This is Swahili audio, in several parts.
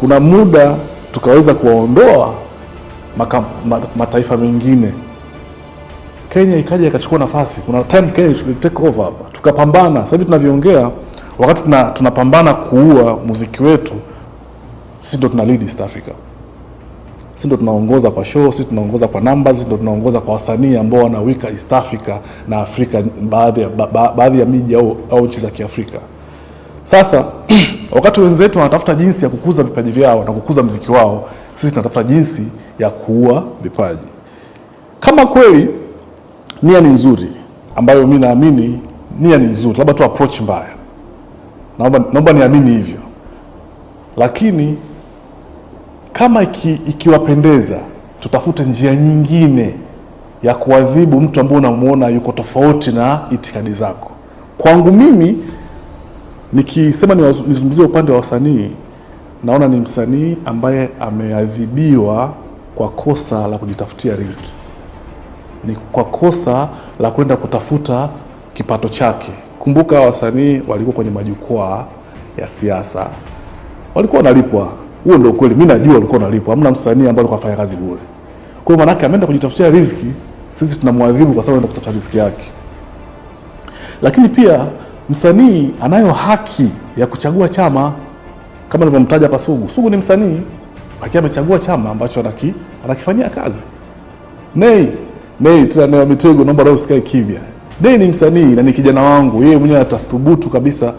kuna muda tukaweza kuwaondoa mataifa mengine. Kenya ikaja ikachukua nafasi. Kuna time Kenya take over hapa. Tukapambana. Sasa hivi tunavyoongea, wakati tunapambana kuua muziki wetu, sisi ndo tuna lead East Africa. Sisi ndo tunaongoza kwa show, sisi tunaongoza kwa numbers, sisi ndo tunaongoza kwa wasanii ambao wanawika East Africa na Afrika, baadhi ya miji au nchi za Kiafrika. Sasa wakati wenzetu wanatafuta jinsi ya kukuza vipaji vyao na kukuza muziki wao, sisi tunatafuta jinsi ya kuua vipaji. Kama kweli nia ni nzuri, ambayo mimi naamini nia ni nzuri, labda tu approach mbaya. Naomba niamini hivyo. Lakini kama ikiwapendeza, tutafute njia nyingine ya kuadhibu mtu ambaye unamuona yuko tofauti na itikadi zako. Kwangu mimi, nikisema nizungumzie upande wa wasanii, naona ni msanii ambaye ameadhibiwa kwa kosa la kujitafutia riziki. Ni kwa kosa la kwenda kutafuta kipato chake. Kumbuka wasanii walikuwa kwenye majukwaa ya siasa, walikuwa wanalipwa. Huo ndio kweli, mimi najua walikuwa wanalipwa. Hamna msanii ambaye alikuwa afanya kazi bure. Kwa maana yake ameenda kujitafutia riziki, sisi tunamwadhibu kwa sababu anaenda kutafuta riziki yake. Lakini pia msanii anayo haki ya kuchagua chama, kama nilivyomtaja hapa Sugu. Sugu ni msanii, lakini amechagua chama ambacho anakifanyia kazi. Nay tena wa Mitego, naomba leo usikae kimya. Nay ni msanii na ni kijana wangu. Yeye mwenyewe atathubutu kabisa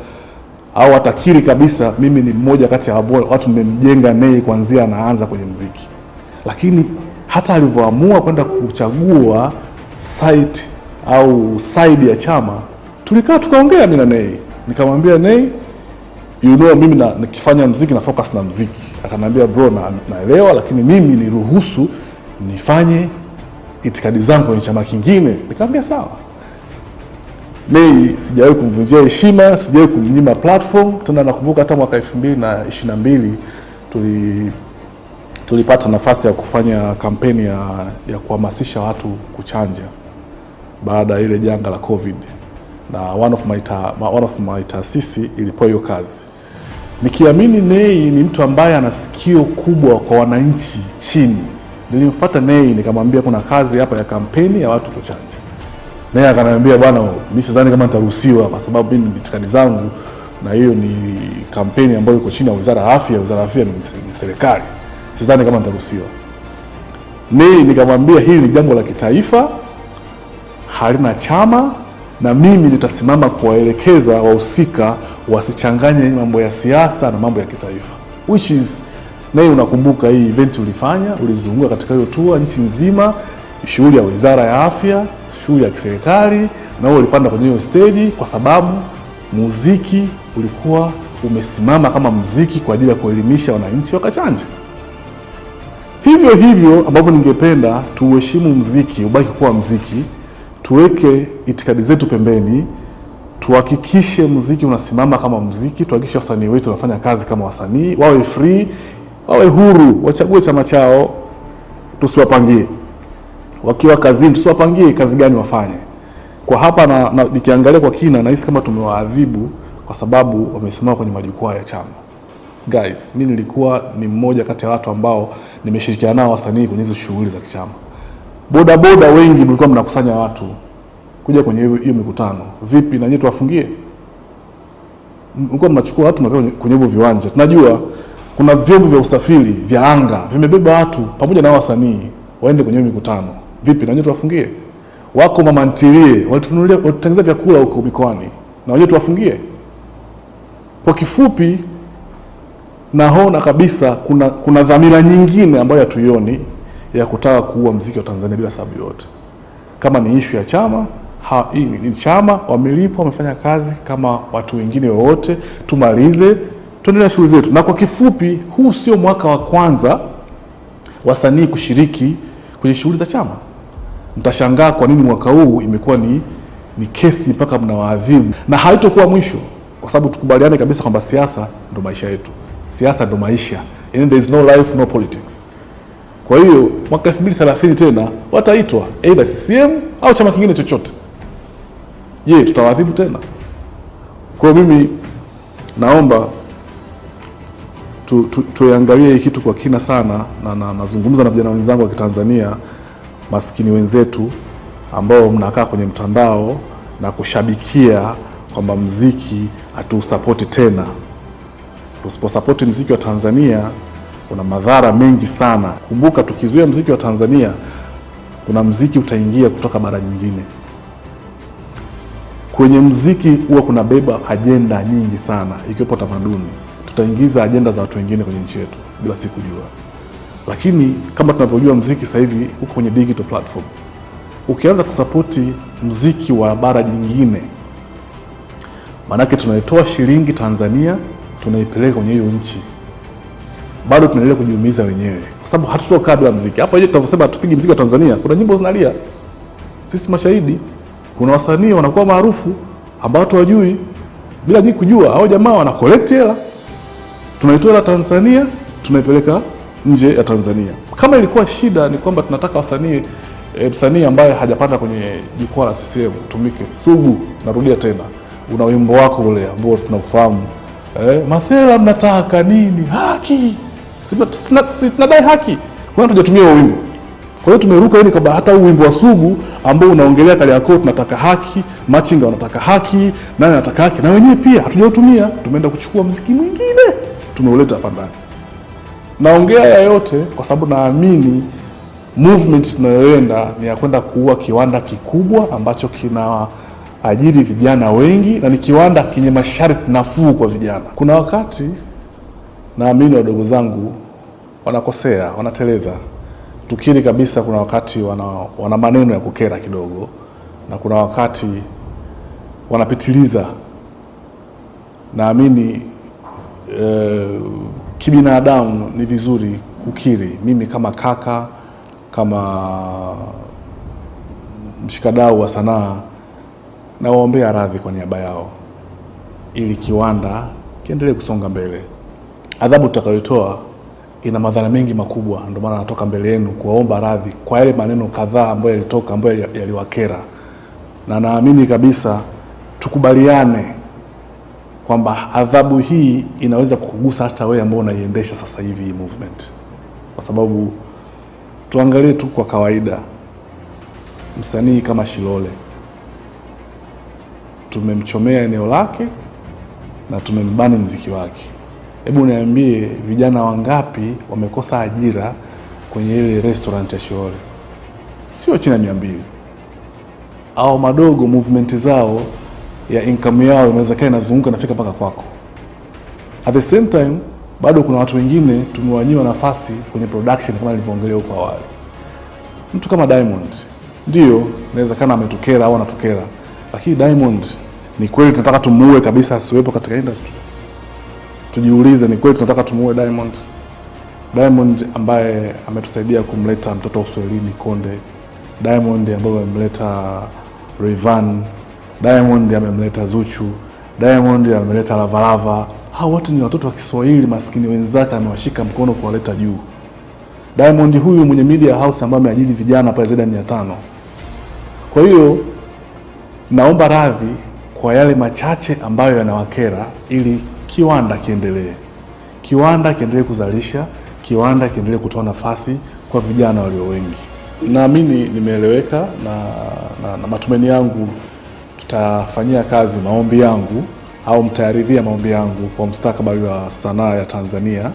au atakiri kabisa, mimi ni mmoja kati ya watu nimemjenga Nay kuanzia anaanza kwenye muziki. Lakini hata alivyoamua kwenda kuchagua site au side ya chama, tulikaa tukaongea mimi na Nay. Nikamwambia Nay, mimi nikifanya muziki na focus na muziki. Akaniambia bro, naelewa, lakini mimi niruhusu nifanye itikadi zangu kwenye chama kingine. Nikamwambia sawa. Nay sijawahi kumvunjia heshima, sijawahi kumnyima platform. Tena nakumbuka hata mwaka 2022 tulipata nafasi ya kufanya kampeni ya kuhamasisha watu kuchanja baada ya ile janga la COVID, na one of my taasisi ilipewa hiyo kazi. Nikiamini Nay ni mtu ambaye ana sikio kubwa kwa wananchi chini, nilimfuata Nay nikamwambia kuna kazi hapa ya kampeni ya watu kuchanja. Nay akaniambia bwana, mimi sidhani kama nitaruhusiwa kwa sababu mimi ni itikadi zangu, na hiyo ni kampeni ambayo iko chini ya Wizara ya Afya. Wizara ya Afya ni serikali, sidhani kama nitaruhusiwa. Nay nikamwambia hili ni jambo la kitaifa, halina chama, na mimi nitasimama kuwaelekeza wahusika wasichanganye mambo ya siasa na mambo ya kitaifa. Which is, Nay unakumbuka hii event ulizunguka katika hiyo tour nchi nzima, shughuli ya Wizara ya Afya, shughuli ya kiserikali, na wewe ulipanda kwenye hiyo stage kwa sababu muziki ulikuwa umesimama kama muziki kwa ajili ya kuelimisha wananchi wakachanja. Hivyo ambavyo ningependa tuheshimu muziki, ubaki kuwa muziki, tuweke itikadi zetu pembeni, tuhakikishe muziki unasimama kama muziki, tuhakikishe wasanii wetu wanafanya kazi kama wasanii, wawe free, wawe huru, wachague chama chao, tusiwapangie. Wakiwa kazini tusiwapangie kazi gani wafanye. Kwa hapa na nikiangalia kwa kina, nahisi kama tumewaadhibu kwa sababu wamesimama kwenye majukwaa ya chama. Guys, mimi nilikuwa ni mmoja kati ya watu ambao nimeshirikiana nao wasanii kwenye hizo shughuli za kichama. Boda wengi mlikuwa mnakusanya watu kuja kwenye hiyo mikutano. Vipi na nyinyi tuwafungie? Mlikuwa mnachukua watu mnakaa kwenye hivyo viwanja. Tunajua kuna vyombo vya usafiri vya anga vimebeba watu pamoja na wasanii waende kwenye mikutano. Vipi na nyinyi tuwafungie? Wako mama ntilie walitengeneza vyakula huko mikoani, na wenyewe tuwafungie? Kwa kifupi, naona kabisa kuna dhamira nyingine ambayo hatuioni ya kutaka kuua muziki wa Tanzania bila sababu yote. Kama ni issue ya chama, hii ni chama, wamelipwa, wamefanya kazi kama watu wengine wote, tumalize, tuendelee shughuli zetu. Na kwa kifupi, huu sio mwaka wa kwanza wasanii kushiriki kwenye shughuli za chama. Mtashangaa kwa nini mwaka huu imekuwa ni kesi mpaka mnawaadhibu, na haitakuwa mwisho, kwa sababu tukubaliane kabisa kwamba siasa ndo maisha yetu. Siasa ndo maisha. And there is no life, no politics. Kwa hiyo mwaka 2030 tena wataitwa either CCM au chama kingine chochote. Je, tutawadhibu tena? Kwa hiyo mimi naomba tuangalie hii kitu kwa kina sana, na nazungumza na vijana wenzangu wa Kitanzania, maskini wenzetu ambao mnakaa kwenye mtandao na kushabikia kwamba mziki hatuusapoti tena. Tusiposapoti mziki wa Tanzania kuna madhara mengi sana. Kumbuka, tukizuia mziki wa Tanzania kuna mziki utaingia kutoka bara nyingine. Kwenye mziki huwa kuna beba ajenda nyingi sana, ikiwepo tamaduni. Tutaingiza ajenda za watu wengine kwenye nchi yetu bila si kujua. Lakini kama tunavyojua mziki sasa hivi uko kwenye digital platform. Ukianza kusapoti mziki wa bara jingine, manake tunaitoa shilingi Tanzania tunaipeleka kwenye hiyo nchi. Bado tunaendelea kujiumiza wenyewe kwa sababu hatutokaa bila mziki. Hapo hiyo tunavyosema tupige mziki wa Tanzania, kuna nyimbo zinalia. Sisi mashahidi, kuna wasanii wanakuwa maarufu ambao watu wajui bila nyinyi kujua. Hao jamaa wana collect hela. Tunaitoa hela Tanzania tunaipeleka nje ya Tanzania. Kama ilikuwa shida ni kwamba tunataka msanii ambaye hajapanda kwenye jukwaa la CCM tumike. Sugu, narudia tena, una wimbo wako ule ambao tunafahamu. Masela mnataka nini? Haki. Tunadai haki. Kwa nini tujatumia huo wimbo? Kwa hiyo tumeruka hili kwamba hata huu wimbo wa Sugu ambao unaongelea Kariakoo tunataka haki, Machinga wanataka haki, nani anataka haki, na wenyewe pia hatujautumia. Tumeenda kuchukua muziki mwingine tumeuleta hapa ndani. Naongea haya yote kwa sababu naamini movement tunayoenda ni ya kwenda kuua kiwanda kikubwa ambacho kina ajiri vijana wengi na ni kiwanda kenye masharti nafuu kwa vijana. Kuna wakati naamini wadogo zangu wanakosea, wanateleza. Tukiri kabisa, kuna wakati wana maneno ya kukera kidogo, na kuna wakati wanapitiliza. Naamini kibinadamu ni vizuri kukiri. Mimi kama kaka, kama mshikadau wa sanaa, nawaombea radhi kwa niaba yao ili kiwanda kiendelee kusonga mbele. Adhabu tutakayotoa ina madhara mengi makubwa, ndio maana natoka mbele yenu kuwaomba radhi kwa yale maneno kadhaa ambayo yalitoka, ambayo yaliwakera. Na naamini kabisa tukubaliane kwamba adhabu hii inaweza kukugusa hata wewe ambao unaiendesha sasa hivi hii movement. Kwa sababu tuangalie tu kwa kawaida, msanii kama Shilole tumemchomea eneo lake na tumembani mziki wake. Hebu niambie, vijana wangapi wamekosa ajira kwenye ile restaurant ya Shilole? Sio chini ya 200. Au madogo movement zao ya income yao inaweza kaa inazunguka nafika mpaka kwako. At the same time, bado kuna watu wengine tumewanyima nafasi kwenye production kama nilivyoongelea huko awali. Mtu kama Diamond, ndio inawezekana ametukera au anatukera, lakini Diamond ni kweli tunataka tumuue kabisa asiwepo katika industry? Tujiulize, ni kweli tunataka tumuue Diamond? Diamond ambaye ametusaidia kumleta mtoto wa Uswahilini Konde, Diamond ambaye amemleta Rayvanny, Diamond amemleta Zuchu, Diamond ameleta Lavalava. Hao wote ni watoto wa Kiswahili maskini wenzake, amewashika mkono kuwaleta juu. Diamond huyu mwenye media house ambaye ameajiri vijana pale zaidi ya 500. Kwa hiyo naomba radhi kwa yale machache ambayo yanawakera, ili kiwanda kiendelee. Kiwanda kiendelee kuzalisha, kiwanda kiendelee kutoa nafasi kwa vijana walio wengi. Naamini nimeeleweka na matumaini yangu tutafanyia kazi maombi yangu, au mtayaridhia maombi yangu kwa mustakabali wa sanaa ya Tanzania.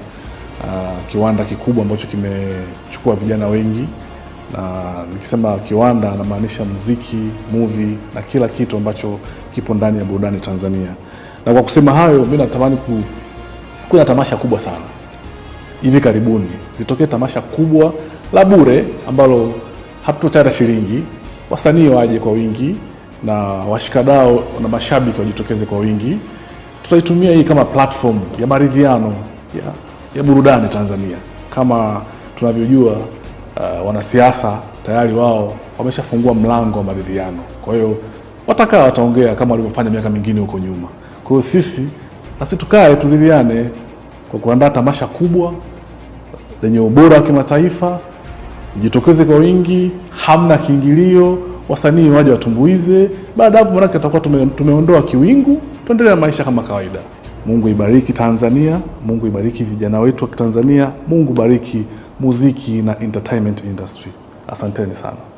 Kiwanda kikubwa ambacho kimechukua vijana wengi, na nikisema kiwanda namaanisha muziki, movie na kila kitu ambacho kipo ndani ya burudani Tanzania. Na kwa kusema hayo, mimi natamani kuna tamasha kubwa sana hivi karibuni. Litokee tamasha kubwa la bure ambalo hatutochara shilingi, wasanii waje kwa wingi na washikadau na mashabiki wajitokeze kwa wingi. Tutaitumia hii kama platform ya maridhiano ya burudani Tanzania. Kama tunavyojua, wanasiasa tayari wao wameshafungua mlango wa maridhiano. Kwa hiyo wataongea kama walivyofanya miaka mingine huko nyuma. Kwa hiyo sisi tukae turidhiane kwa kuandaa tamasha kubwa lenye ubora wa kimataifa, jitokeze kwa wingi, hamna kiingilio, wasanii waje watumbuize. Baada hapo maana tutakuwa tumeondoa kiwingu, tuendelee na maisha kama kawaida. Mungu ibariki Tanzania, Mungu ibariki vijana wetu wa Tanzania, Mungu bariki muziki na entertainment industry. Asanteni sana.